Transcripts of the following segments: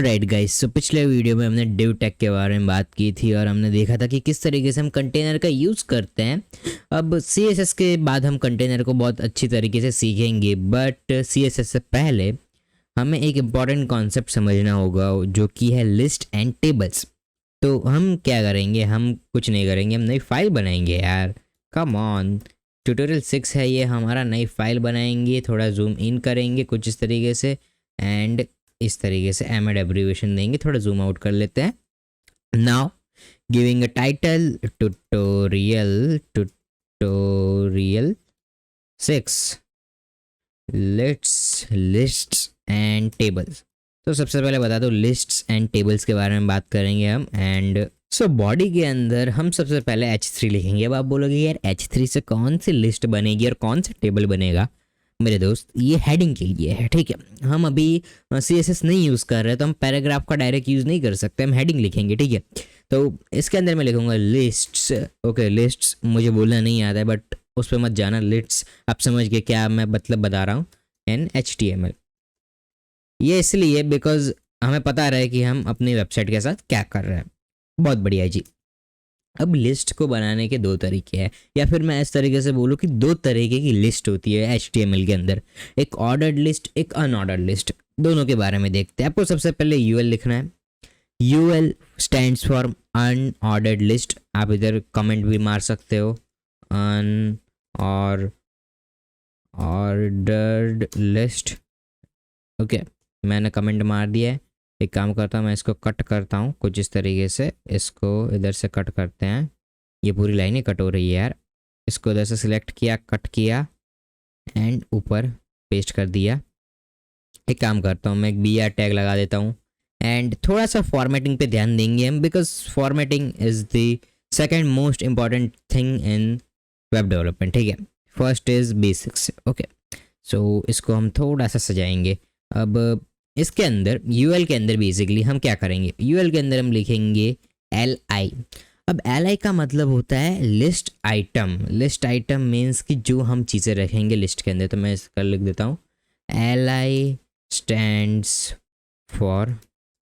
Alright guys, सो पिछले video में हमने div tag के बारे में बात की थी और हमने देखा था कि किस तरीके से हम कंटेनर का यूज़ करते हैं। अब CSS के बाद हम कंटेनर को बहुत अच्छी तरीके से सीखेंगे, बट CSS से पहले हमें एक इम्पॉर्टेंट कॉन्सेप्ट समझना होगा जो कि है लिस्ट एंड टेबल्स। तो हम क्या करेंगे, हम कुछ नहीं करेंगे, हम नई फाइल बनाएंगे यार। कम ऑन, ट्यूटोरियल 6 है ये हमारा। नई फाइल बनाएंगे, थोड़ा जूम इन करेंगे कुछ इस तरीके से एंड इस तरीके से एम एड एब्रीवेशन देंगे, थोड़ा जूम आउट कर लेते हैं। Now giving a title tutorial 6 lists and tables. तो सबसे पहले बता दो, लिस्ट्स एंड टेबल्स के बारे में बात करेंगे हम। एंड सो बॉडी के अंदर हम सबसे पहले H3 लिखेंगे। अब आप बोलोगे यार H3 से कौन सी लिस्ट बनेगी और कौन सा टेबल बनेगा? मेरे दोस्त, ये हेडिंग के लिए है, ठीक है। हम अभी CSS नहीं यूज़ कर रहे, तो हम पैराग्राफ का डायरेक्ट यूज़ नहीं कर सकते, हम हेडिंग लिखेंगे, ठीक है। तो इसके अंदर मैं लिखूंगा लिस्ट्स। ओके, लिस्ट्स मुझे बोलना नहीं आता है, बट उस पर मत जाना। लिस्ट्स आप समझ गए क्या मैं मतलब बता रहा हूँ। एन HTML, ये इसलिए बिकॉज हमें पता रहे कि हम अपनी वेबसाइट के साथ क्या कर रहे हैं। बहुत बढ़िया जी। अब लिस्ट को बनाने के दो तरीके हैं, या फिर मैं इस तरीके से बोलूँ कि दो तरीके की लिस्ट होती है HTML के अंदर। एक ऑर्डर्ड लिस्ट, एक अनऑर्डर्ड लिस्ट। दोनोन के बारे में देखते हैं। आपको सबसे पहले UL लिखना है। UL stands for unordered list. आप इधर कमेंट भी मार सकते हो, अनऑर्डर्ड लिस्ट। ओके, मैंने कमेंट मार दिया है। एक काम करता हूँ, मैं इसको कट करता हूँ कुछ इस तरीके से। इसको इधर से कट करते हैं, ये पूरी लाइन ही कट हो रही है यार। इसको इधर से सिलेक्ट किया, कट किया एंड ऊपर पेस्ट कर दिया। एक काम करता हूँ, मैं एक BR टैग लगा देता हूँ एंड थोड़ा सा फॉर्मेटिंग पे ध्यान देंगे हम, because formatting is the second most important thing in web development, ठीक है। First is basics. ओके, सो इसको हम थोड़ा सा सजाएंगे। अब इसके अंदर UL के अंदर बेसिकली हम क्या करेंगे, UL के अंदर हम लिखेंगे LI। अब LI का मतलब होता है list item. List item means कि जो हम चीज़ें रखेंगे लिस्ट के अंदर। तो मैं इसका लिख देता हूँ, LI stands for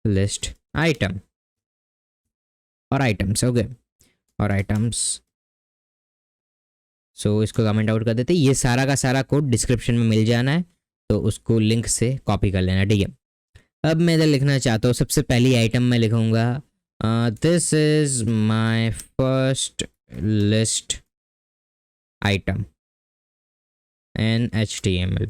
list item और आइटम्स। ओके, और आइटम्स। सो इसको कमेंट आउट कर देते हैं। ये सारा का सारा कोड डिस्क्रिप्शन में मिल जाना है, तो उसको लिंक से कॉपी कर लेना, ठीक है। अब मैं इधर लिखना चाहता हूँ, सबसे पहली आइटम मैं लिखूँगा this is my first list item in HTML।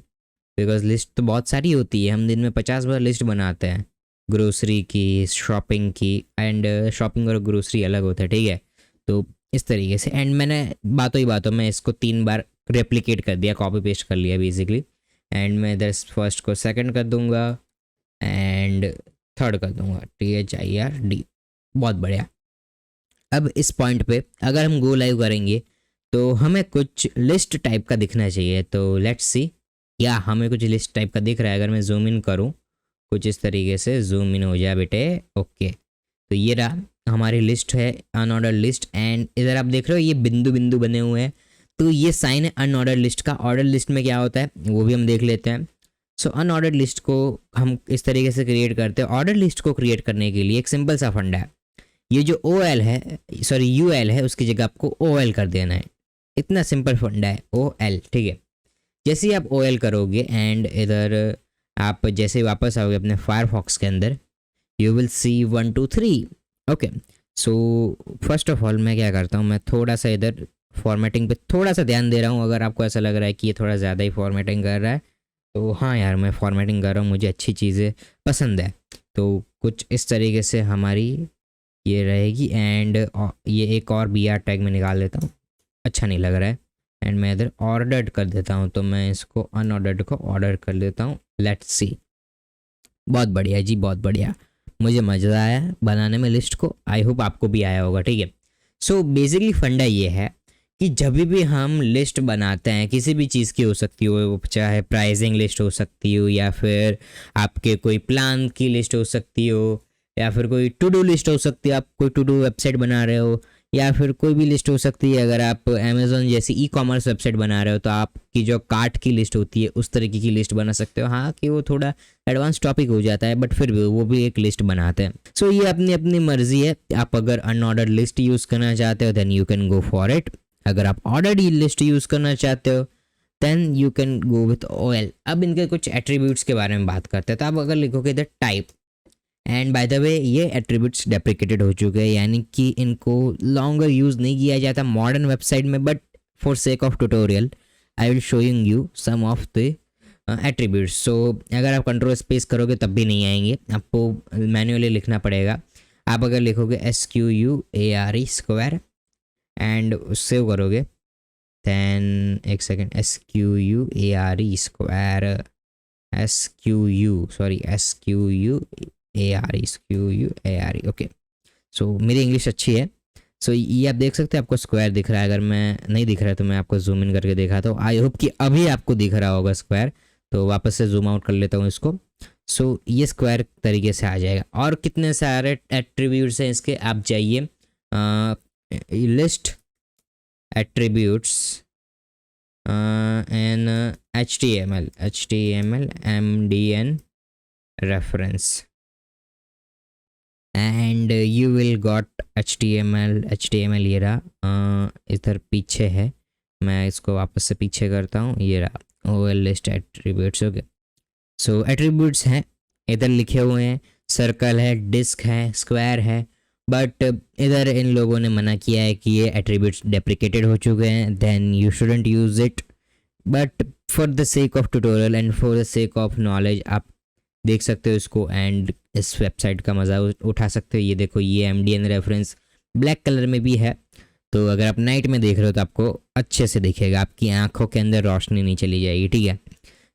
Because list तो बहुत सारी होती है, हम दिन में 50 बार लिस्ट बनाते हैं, ग्रोसरी की, शॉपिंग की। एंड शॉपिंग और ग्रोसरी अलग होता है, ठीक है। तो इस तरीके से एंड मैंने बातों ही बातों में इसको 3 बार रेप्लिकेट कर दिया, कॉपी पेस्ट कर लिया बेसिकली। एंड मैं इधर फर्स्ट को सेकंड कर दूंगा एंड थर्ड कर दूंगा, THIRD। बहुत बढ़िया। अब इस पॉइंट पे अगर हम गो लाइव करेंगे तो हमें कुछ लिस्ट टाइप का दिखना चाहिए। तो लेट्स सी, या हमें कुछ लिस्ट टाइप का दिख रहा है। अगर मैं जूम इन करूँ कुछ इस तरीके से, जूम इन हो जाए बेटे। ओके, तो ये रहा हमारी लिस्ट है, अनऑर्डर लिस्ट। एंड इधर आप देख रहे हो ये बिंदु बिंदु बने हुए हैं, तो ये साइन है अनऑर्डर लिस्ट का। ऑर्डर लिस्ट में क्या होता है वो भी हम देख लेते हैं। सो अनऑर्डर्ड लिस्ट को हम इस तरीके से क्रिएट करते हैं। ऑर्डर लिस्ट को क्रिएट करने के लिए एक सिंपल सा फंडा है। ये जो OL है, सॉरी UL है, उसकी जगह आपको OL कर देना है। इतना सिंपल फंडा है, OL, ठीक है। जैसे ही आप OL करोगे एंड इधर आप जैसे ही वापस आओगे अपने फायरफॉक्स के अंदर, you will see 1 2 3। Okay, so first of all मैं क्या करता हूँ, मैं थोड़ा सा इधर फॉर्मेटिंग पे थोड़ा सा ध्यान दे रहा हूँ। अगर आपको ऐसा लग रहा है कि ये थोड़ा ज़्यादा ही फॉर्मेटिंग कर रहा है, तो हाँ यार, मैं फॉर्मेटिंग कर रहा हूँ, मुझे अच्छी चीज़ें पसंद है। तो कुछ इस तरीके से हमारी ये रहेगी। एंड ये एक और BR टैग में निकाल देता हूँ, अच्छा नहीं लग रहा है। एंड मैं इधर ऑर्डर्ड कर देता हूँ, तो मैं इसको अनऑर्डर्ड को ऑर्डर कर देता हूँ। Let's see. बहुत बढ़िया जी, बहुत बढ़िया। मुझे मज़ा आया बनाने में लिस्ट को, आई होप आपको भी आया होगा, ठीक है। सो बेसिकली फंडा ये है कि जब भी हम लिस्ट बनाते हैं, किसी भी चीज़ की हो सकती हो, चाहे प्राइसिंग लिस्ट हो सकती हो, या फिर आपके कोई प्लान की लिस्ट हो सकती हो, या फिर कोई टू डू लिस्ट हो सकती है। आप कोई टू डू वेबसाइट बना रहे हो, या फिर कोई भी लिस्ट हो सकती है। अगर आप अमेज़न जैसी ई कॉमर्स वेबसाइट बना रहे हो तो आपकी जो कार्ट की लिस्ट होती है उस तरीके की लिस्ट बना सकते हो। हाँ कि वो थोड़ा एडवांस टॉपिक हो जाता है, बट फिर भी वो भी एक लिस्ट बनाते हैं। सो ये अपनी अपनी मर्जी है। आप अगर अनऑर्डर्ड लिस्ट यूज़ करना चाहते हो then you can go for it. अगर आप ऑर्डर्ड लिस्ट यूज़ करना चाहते हो then you can go with OL। अब इनके कुछ एट्रीब्यूट्स के बारे में बात करते हैं। तो आप अगर लिखोगे the type, and by the way ये एट्रीब्यूट्स डेप्रिकेटेड हो चुके हैं, यानी कि इनको लॉन्गर यूज़ नहीं किया जाता मॉडर्न वेबसाइट में। But for sake of tutorial I will showing you some of the attributes. So अगर आप कंट्रोल स्पेस करोगे तब भी नहीं आएंगे, आपको मैन्युअली लिखना पड़ेगा। आप अगर लिखोगे SQUARE स्क्वायर एंड सेव करोगे देन एक second, SQUARE square SQUARE okay. So मेरी इंग्लिश अच्छी है। सो ये आप देख सकते हैं, आपको स्क्वायर दिख रहा है। अगर मैं नहीं दिख रहा है तो मैं आपको जूम इन करके दिखाता हूँ। आई होप कि अभी आपको दिख रहा होगा स्क्वायर। तो वापस से जूम आउट कर लेता हूँ इसको। सो ये स्क्वायर तरीके से आ जाएगा। और कितने सारे एट्रीब्यूट्स हैं इसके, आप जाइए list attributes in HTML MDN reference and you will got HTML ये रहा, इधर पीछे है। मैं इसको वापस से पीछे करता हूँ, ये रहा OL list attributes. Okay so attributes हैं इधर लिखे हुए हैं, सर्कल है, डिस्क है, स्क्वायर है। बट इधर इन लोगों ने मना किया है कि ये एट्रीब्यूट्स डेप्रिकेटेड हो चुके हैं, then you shouldn't use it. But for the sake of tutorial and for the sake of knowledge आप देख सकते हो इसको एंड इस वेबसाइट का मज़ा उठा सकते हो। ये देखो ये MDN रेफरेंस ब्लैक कलर में भी है। तो अगर आप नाइट में देख रहे हो तो आपको अच्छे से दिखेगा, आपकी आंखों के अंदर रोशनी नहीं चली जाएगी, ठीक है।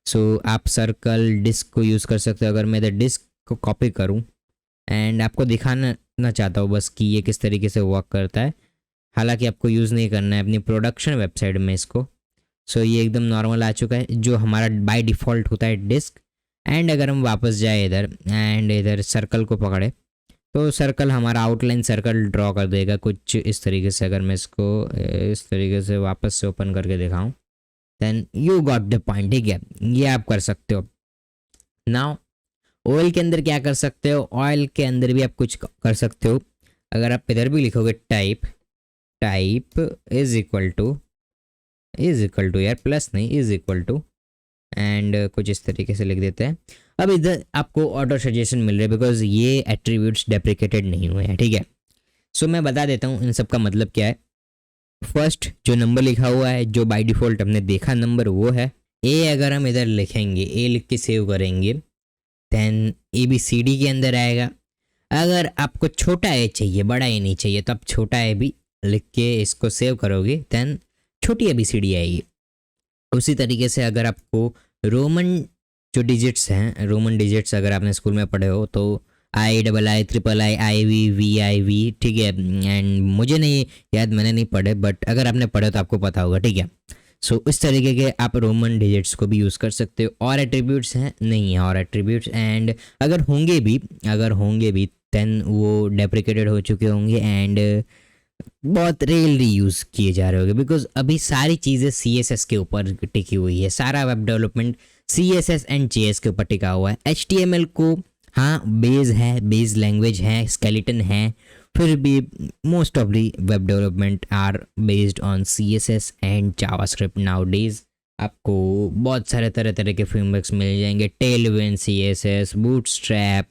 सो आप सर्कल डिस्क को यूज़ कर सकते हो। अगर मैं इधर डिस्क को कॉपी करूँ एंड आपको दिखाना चाहता हूँ बस कि ये किस तरीके से वर्क करता है, हालांकि आपको यूज़ नहीं करना है अपनी प्रोडक्शन वेबसाइट में इसको। सो ये एकदम नॉर्मल आ चुका है जो हमारा बाय डिफ़ॉल्ट होता है डिस्क। एंड अगर हम वापस जाए इधर एंड इधर सर्कल को पकड़े तो सर्कल हमारा आउटलाइन सर्कल ड्रॉ कर देगा कुछ इस तरीके से। अगर मैं इसको इस तरीके से वापस से ओपन करके दिखाऊं then you got the point, ठीक है। ये आप कर सकते हो। नाउ ऑयल के अंदर क्या कर सकते हो, ऑयल के अंदर भी आप कुछ कर सकते हो। अगर आप इधर भी लिखोगे टाइप इज इक्वल टू यार प्लस नहीं इज इक्वल टू एंड कुछ इस तरीके से लिख देते हैं। अब इधर आपको ऑटो सजेशन मिल रहा है बिकॉज ये एट्रीब्यूट्स डेप्रिकेटेड नहीं हुए हैं, ठीक है। सो मैं बता देता हूँ इन सब का मतलब क्या है। फर्स्ट जो नंबर लिखा हुआ है जो बाय डिफ़ॉल्ट हमने देखा नंबर वो है ए। अगर हम इधर लिखेंगे ए लिख के सेव करेंगे देन ABCD के अंदर आएगा। अगर आपको छोटा ए चाहिए बड़ा ए नहीं चाहिए तो आप छोटा ए भी लिख के इसको सेव करोगे देन छोटी ABCD आएगी। उसी तरीके से अगर आपको रोमन जो डिजिट्स हैं, रोमन डिजिट्स अगर आपने स्कूल में पढ़े हो तो IIIIIIVVIV, ठीक है। एंड मुझे नहीं याद, मैंने नहीं पढ़े, बट अगर आपने पढ़े तो आपको पता होगा, ठीक है। सो इस तरीके के आप रोमन डिजिट्स को भी यूज़ कर सकते हो। और एट्रीब्यूट्स हैं नहीं है और एट्रीब्यूट्स, एंड अगर होंगे भी देन वो डेप्रिकेटेड हो चुके होंगे एंड बहुत रेयरली यूज़ किए जा रहे होंगे बिकॉज अभी सारी चीज़ें CSS के ऊपर टिकी हुई है। सारा web development CSS and JS के ऊपर टिका हुआ है। HTML को हाँ बेस लैंग्वेज है, स्केलेटन है, फिर भी most of the web development are based on CSS and JavaScript. Nowadays आपको बहुत सारे तरह के फ्रेमवर्क्स मिल जाएंगे, Tailwind CSS, Bootstrap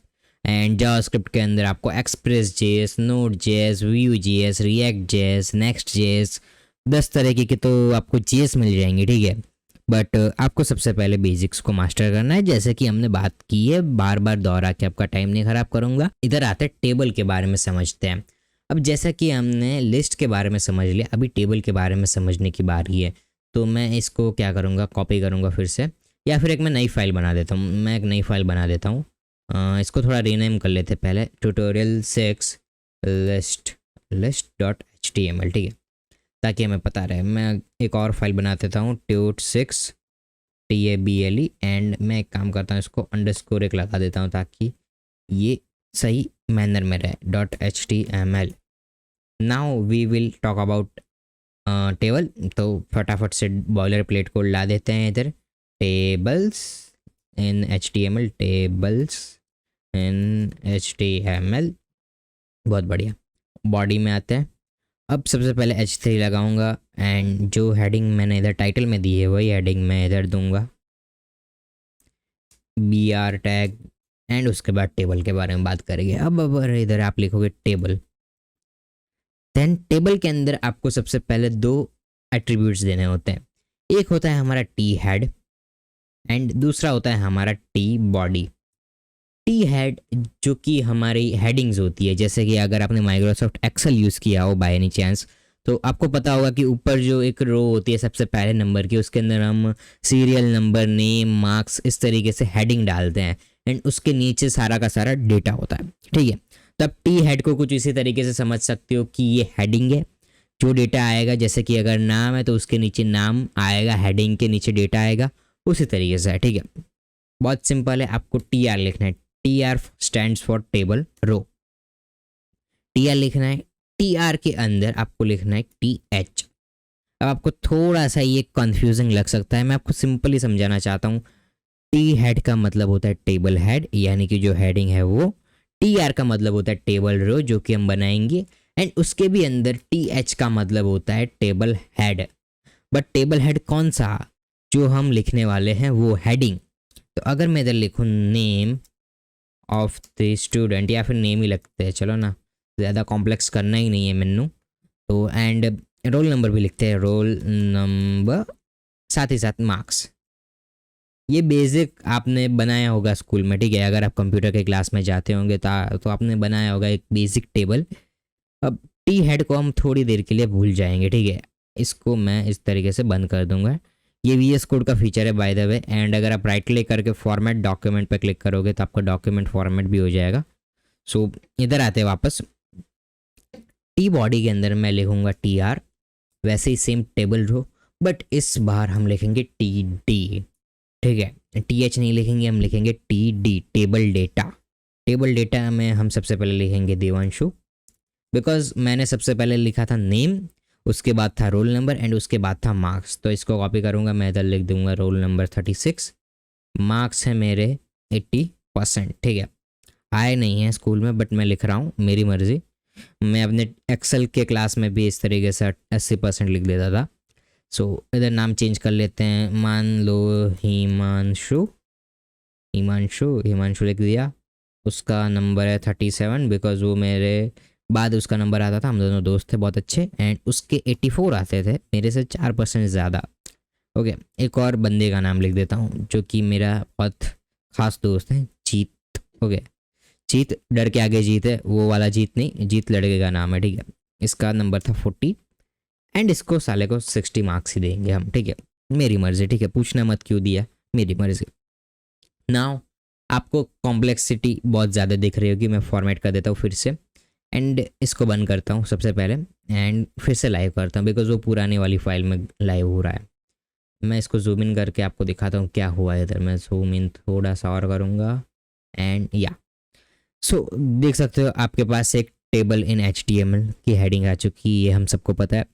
and JavaScript के अंदर आपको Express.js, Node.js, Vue.js, React.js, Next.js 10 तरीके के तो आपको JS मिल जाएंगे, ठीक है। बट आपको सबसे पहले बेसिक्स को मास्टर करना है, जैसे कि हमने बात की है, बार बार दोहरा के आपका टाइम नहीं ख़राब करूँगा। इधर आते टेबल के बारे में समझते हैं। अब जैसा कि हमने लिस्ट के बारे में समझ लिया, अभी टेबल के बारे में समझने की बारी है। तो मैं इसको क्या करूँगा, कॉपी करूँगा फिर से, या फिर मैं नई फाइल बना देता हूँ। मैं एक नई फाइल बना देता हूँ, इसको थोड़ा रीनेम कर लेते पहले, ट्यूटोरियल 6 list.html, ठीक है, ताकि हमें पता रहे। मैं एक और फाइल बना देता हूँ tut6 table एंड मैं एक काम करता हूँ, इसको अंडरस्कोर एक लगा देता हूँ ताकि ये सही मैनर में रहे, .html। Now we will talk about table. तो फटाफट से बॉयलर प्लेट कोड ला देते हैं इधर, टेबल्स इन HTML, टेबल्स इन HTML। बहुत बढ़िया। बॉडी में आते हैं। अब सबसे पहले H3 लगाऊंगा एंड जो हेडिंग मैंने इधर टाइटल में दी है वही हेडिंग मैं इधर दूंगा, BR टैग, एंड उसके बाद टेबल के बारे में बात करेंगे। अब अगर इधर आप लिखोगे टेबल, देन टेबल के अंदर आपको सबसे पहले दो एट्रीब्यूट्स देने होते हैं। एक होता है हमारा टी हेड एंड दूसरा होता है हमारा टी बॉडी। टी हेड जो कि हमारी हेडिंग्स होती है, जैसे कि अगर आपने माइक्रोसॉफ्ट एक्सेल यूज़ किया हो बाय एनी चांस, तो आपको पता होगा कि ऊपर जो एक रो होती है सबसे पहले नंबर की, उसके अंदर हम सीरियल नंबर, नेम, मार्क्स, इस तरीके से हेडिंग डालते हैं एंड उसके नीचे सारा का सारा डेटा होता है। ठीक है, तो आप टी हेड को कुछ इसी तरीके से समझ सकते हो कि ये हेडिंग है, जो डेटा आएगा, जैसे कि अगर नाम है तो उसके नीचे नाम आएगा, हेडिंग के नीचे डेटा आएगा, उसी तरीके से है। ठीक है, बहुत सिंपल है। आपको TR लिखना है। TR stands for table row. TR लिखना है। TR के अंदर आपको लिखना है TH। अब आपको थोड़ा सा ये कंफ्यूजिंग लग सकता है, मैं आपको सिंपली समझाना चाहता हूँ। टी हेड का मतलब होता है टेबल हेड, यानी कि जो हेडिंग है वो। TR का मतलब होता है टेबल रो, जो कि हम बनाएंगे, एंड उसके भी अंदर TH का मतलब होता है table head. But table head कौन सा जो हम लिखने वाले हैं, वो हेडिंग। तो अगर मैं इधर लिखूँ नेम ऑफ द स्टूडेंट, या फिर नेम ही लगते हैं, चलो ना, ज़्यादा कॉम्प्लेक्स करना ही नहीं है मैनू। तो एंड रोल नंबर भी लिखते हैं, रोल नंबर, साथ ही साथ मार्क्स। ये बेसिक आपने बनाया होगा स्कूल में। ठीक है, अगर आप कंप्यूटर के क्लास में जाते होंगे तो आपने बनाया होगा एक बेसिक टेबल। अब टी हेड को हम थोड़ी देर के लिए भूल जाएंगे। ठीक है, इसको मैं इस तरीके से बंद कर दूंगा। ये VS कोड का फीचर है बाय द वे, एंड अगर आप राइट क्लिक करके फॉर्मेट डॉक्यूमेंट पे क्लिक करोगे तो आपका डॉक्यूमेंट फॉर्मेट भी हो जाएगा। सो इधर आते हैं वापस। टी बॉडी के अंदर मैं लिखूंगा TR, वैसे ही सेम टेबल रो, बट इस बार हम लिखेंगे TD। ठीक है, TH नहीं लिखेंगे, हम लिखेंगे TD, table data. Table data में हम सबसे पहले लिखेंगे देवांशु, बिकॉज मैंने सबसे पहले लिखा था नेम, उसके बाद था रोल नंबर एंड उसके बाद था मार्क्स। तो इसको कॉपी करूँगा, मैं इधर लिख दूंगा रोल नंबर 36, मार्क्स है मेरे 80%। ठीक है, आए नहीं है स्कूल में बट मैं लिख रहा हूँ, मेरी मर्ज़ी। मैं अपने एक्सेल के क्लास में भी इस तरीके से 80% लिख देता था। सो इधर नाम चेंज कर लेते हैं, मान लो हिमांशु। हिमांशु लिख दिया। उसका नंबर है 37, बिकॉज वो मेरे बाद उसका नंबर आता था, हम दोनों दोस्त थे बहुत अच्छे, एंड उसके 84 आते थे, मेरे से 4% ज़्यादा। ओके, एक और बंदे का नाम लिख देता हूँ जो कि मेरा बहुत खास दोस्त है, जीत। ओके, जीत, डर के आगे जीत है, वो वाला जीत नहीं, जीत लड़के का नाम है। ठीक है, इसका नंबर था 40 एंड इसको साले को 60 मार्क्स ही देंगे हम। ठीक है, मेरी मर्ज़ी। ठीक है, पूछना मत क्यों दिया, मेरी मर्ज़ी। नाउ आपको कॉम्प्लेक्सिटी बहुत ज़्यादा दिख रही होगी, मैं फॉर्मेट कर देता हूँ फिर से, एंड इसको बंद करता हूँ सबसे पहले, एंड फिर से लाइव करता हूँ बिकॉज वो पुरानी वाली फाइल में लाइव हो रहा है। मैं इसको जूम इन करके आपको दिखाता हूँ क्या हुआ है इधर। मैं जूम इन थोड़ा सा और करूँगा एंड या सो देख सकते हो आपके पास एक टेबल इन HTML की हेडिंग आ चुकी है, ये हम सबको पता है।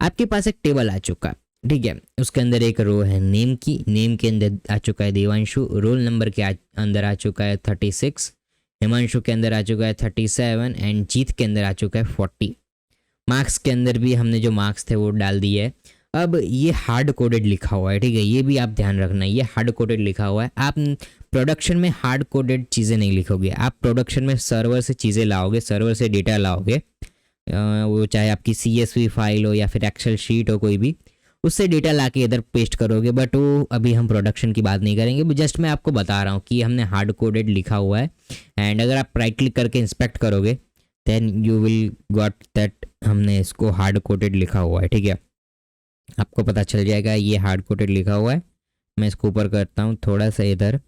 आपके पास एक टेबल आ चुका है, ठीक है, उसके अंदर एक रो है नेम की, नेम के अंदर आ चुका है देवांशु, रोल नंबर के अंदर आ चुका है 36, हिमांशु के अंदर आ चुका है 37 एंड जीत के अंदर आ चुका है 40। मार्क्स के अंदर भी हमने जो मार्क्स थे वो डाल दिए है। अब ये हार्ड कोडेड लिखा हुआ है, ठीक है, ये भी आप ध्यान रखना, ये हार्ड कोडेड लिखा हुआ है। आप प्रोडक्शन में हार्ड कोडेड चीज़ें नहीं लिखोगे, आप प्रोडक्शन में सर्वर से चीज़ें लाओगे, सर्वर से डेटा लाओगे, वो चाहे आपकी CSV फाइल हो या फिर एक्सेल शीट हो, कोई भी, उससे डेटा ला के इधर पेस्ट करोगे। बट वो अभी हम प्रोडक्शन की बात नहीं करेंगे, जस्ट मैं आपको बता रहा हूँ कि हमने हार्ड कोडेड लिखा हुआ है। एंड अगर आप राइट क्लिक करके इंस्पेक्ट करोगे then you will got that हमने इसको हार्ड कोडेड लिखा हुआ है। ठीक है, आपको पता चल जाएगा ये हार्ड कोडेड लिखा हुआ है। मैं इसको ऊपर करता हूँ थोड़ा सा, इधर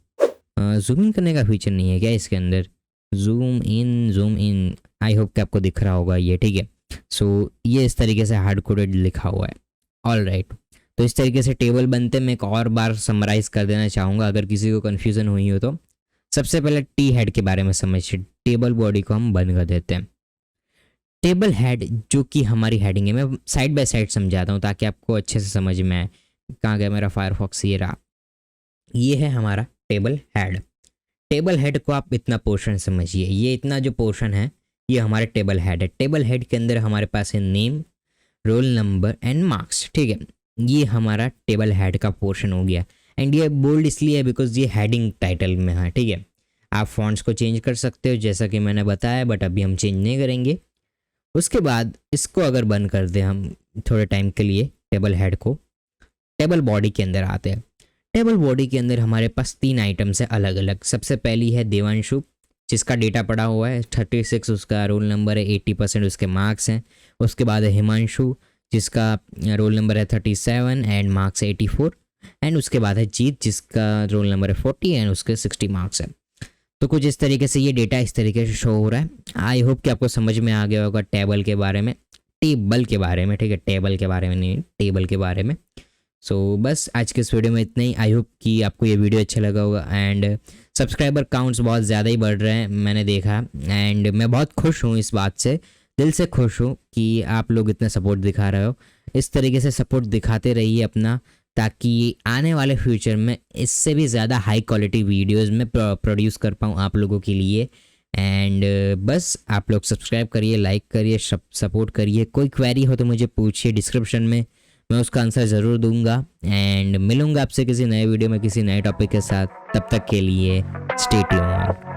जूम इन करने का फीचर नहीं है क्या इसके अंदर, जूम इन, आई होप कि आपको दिख रहा होगा ये। ठीक है, सो ये इस तरीके से हार्ड कोडेड लिखा हुआ है। ऑल राइट, तो इस तरीके से टेबल बनते। मैं एक और बार समराइज कर देना चाहूँगा अगर किसी को कन्फ्यूज़न हुई हो तो। सबसे पहले टी हेड के बारे में समझिए, टेबल बॉडी को हम बंद कर देते हैं। टेबल हेड जो कि हमारी हेडिंग है, मैं साइड बाय साइड समझाता हूँ ताकि आपको अच्छे से समझ में आए। कहाँ गया मेरा फायरफॉक्स, ये रहा। ये है हमारा टेबल हेड। टेबल हेड को आप इतना पोर्शन समझिए, ये इतना जो पोर्शन है ये हमारे टेबल हेड है। टेबल हेड के अंदर हमारे पास है name, roll number and marks, ठीक है। ये हमारा टेबल हेड का पोर्शन हो गया। एंड ये बोल्ड इसलिए है बिकॉज ये हेडिंग टाइटल में है, ठीक है। आप फॉन्ट्स को चेंज कर सकते हो जैसा कि मैंने बताया, बट अभी हम चेंज नहीं करेंगे। उसके बाद इसको अगर बंद कर दें हम थोड़े टाइम के लिए टेबल हेड को, टेबल बॉडी के अंदर आते हैं। टेबल बॉडी के अंदर हमारे पास 3 आइटम्स है अलग अलग। सबसे पहली है देवांशु, जिसका डेटा पड़ा हुआ है 36, उसका रोल नंबर है, 80% उसके मार्क्स हैं। उसके बाद है हिमांशु, जिसका रोल नंबर है 37 एंड मार्क्स 84। एंड उसके बाद है जीत, जिसका रोल नंबर है 40 एंड उसके 60 मार्क्स है। तो कुछ इस तरीके से ये डेटा इस तरीके से शो हो रहा है। आई होप कि आपको समझ में आ गया होगा टेबल के बारे में, टेबल के बारे में, ठीक है, टेबल के बारे में नहीं, टेबल के बारे में। सो बस आज के इस वीडियो में इतना ही। आई होप कि आपको ये वीडियो अच्छा लगा होगा। एंड सब्सक्राइबर काउंट्स बहुत ज़्यादा ही बढ़ रहे हैं मैंने देखा, एंड मैं बहुत खुश हूँ इस बात से, दिल से खुश हूँ कि आप लोग इतना सपोर्ट दिखा रहे हो। इस तरीके से सपोर्ट दिखाते रहिए अपना, ताकि आने वाले फ्यूचर में इससे भी ज़्यादा हाई क्वालिटी वीडियोज़ में प्रोड्यूस कर पाऊँ आप लोगों के लिए। एंड बस आप लोग सब्सक्राइब करिए, लाइक करिए, सपोर्ट करिए। कोई क्वेरी हो तो मुझे पूछिए डिस्क्रिप्शन में, मैं उसका आंसर ज़रूर दूंगा। एंड मिलूंगा आपसे किसी नए वीडियो में किसी नए टॉपिक के साथ। तब तक के लिए स्टे ट्यून्ड।